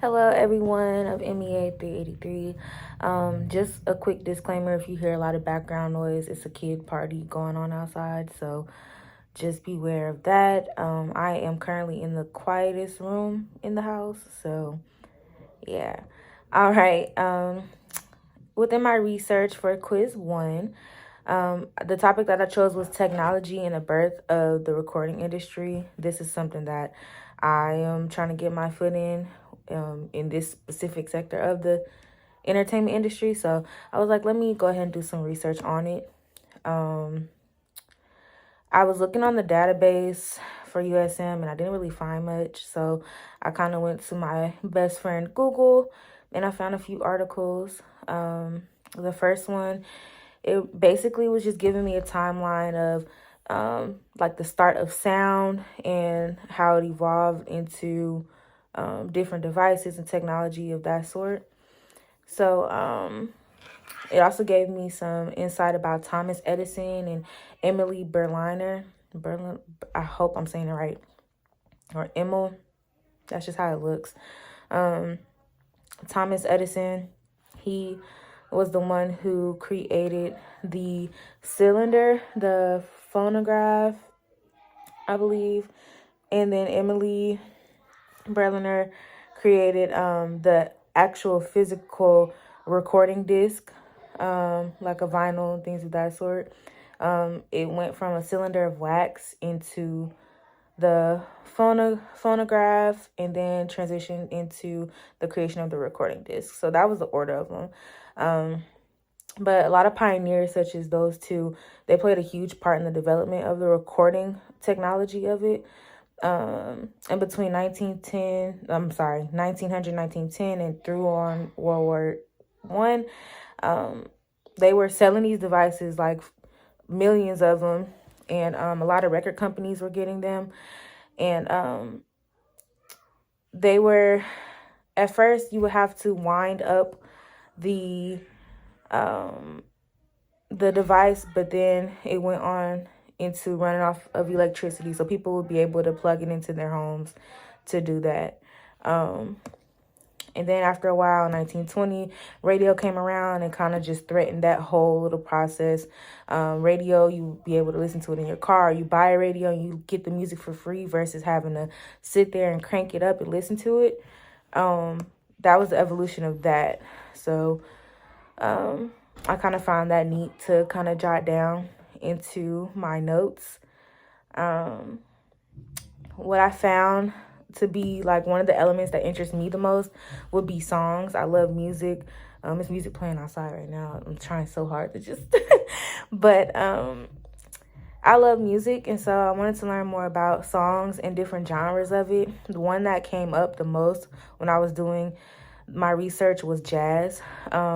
Hello, everyone of MEA 383. Just a quick disclaimer, if you hear a lot of background noise, it's a kid party going on outside, so just beware of that. I am currently in the quietest room in the house, so yeah. All right. Within my research for quiz one, the topic that I chose was technology and the birth of the recording industry. This is something that I am trying to get my foot in this specific sector of the entertainment industry. So I was like, let me go ahead and do some research on it. I was looking on the database for USM and I didn't really find much. So I kind of went to my best friend Google and I found a few articles. The first one, it basically was just giving me a timeline of like the start of sound and how it evolved into different devices and technology of that sort. So it also gave me some insight about Thomas Edison and Emily Berliner. I hope I'm saying it right. Or Emil. That's just how it looks. Thomas Edison, he was the one who created the cylinder, the phonograph, I believe. And then Emily Berliner created the actual physical recording disc, like a vinyl and things of that sort. It went from a cylinder of wax into the phonograph and then transitioned into the creation of the recording disc. So that was the order of them. But a lot of pioneers such as those two, they played a huge part in the development of the recording technology of it. And between 1900, 1910 and through on World War One, they were selling these devices, like millions of them, and a lot of record companies were getting them. And they were, at first you would have to wind up the device, but then it went on into running off of electricity, so people would be able to plug it into their homes to do that. And then after a while, in 1920, radio came around and kind of just threatened that whole little process. Radio, you be able to listen to it in your car. You buy a radio and you get the music for free versus having to sit there and crank it up and listen to it. That was the evolution of that. So I kind of found that neat to kind of jot down into my notes. What I found to be like one of the elements that interests me the most would be songs. I love music. It's music playing outside right now. I'm trying so hard to just, but I love music, and so I wanted to learn more about songs and different genres of it. The one that came up the most when I was doing my research was jazz.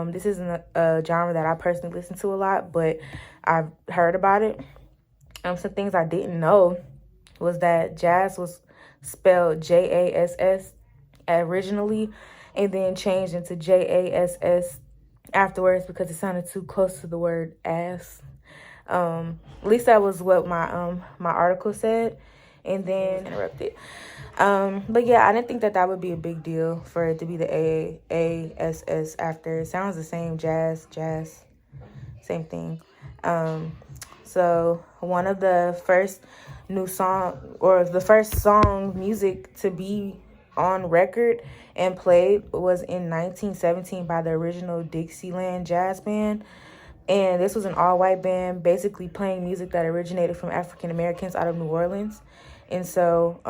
This isn't a genre that I personally listen to a lot, but I've heard about it. Some things I didn't know was that jazz was spelled JASS originally and then changed into JASS afterwards because it sounded too close to the word ass. At least that was what my article said, and then interrupted. But yeah, I didn't think that would be a big deal for it to be the AASS after. It sounds the same, jazz, same thing. So one of the first new song, or the first song music to be on record and played, was in 1917 by the original Dixieland Jazz Band. And this was an all-white band basically playing music that originated from African Americans out of New Orleans. And so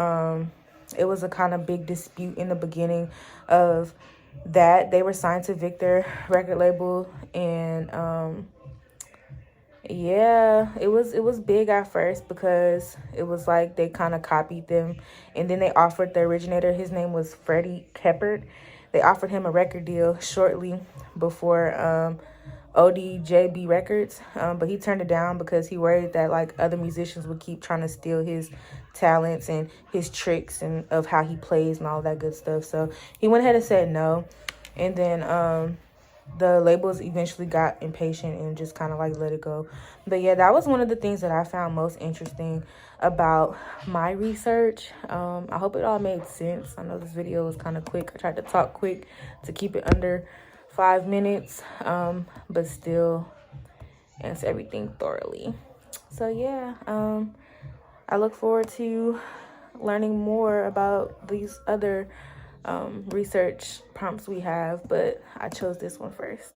it was a kind of big dispute in the beginning of that. They were signed to Victor record label, and yeah, it was big at first because it was like they kind of copied them, and then they offered the originator, his name was Freddie Keppert. They offered him a record deal shortly before ODJB Records, but he turned it down because he worried that like other musicians would keep trying to steal his talents and his tricks and of how he plays and all that good stuff. So he went ahead and said no, and then the labels eventually got impatient and just kind of like let it go. But yeah, that was one of the things that I found most interesting about my research. I hope it all made sense. I know this video was kind of quick. I tried to talk quick to keep it under 5 minutes, but still answer everything thoroughly. So yeah, I look forward to learning more about these other research prompts we have, but I chose this one first.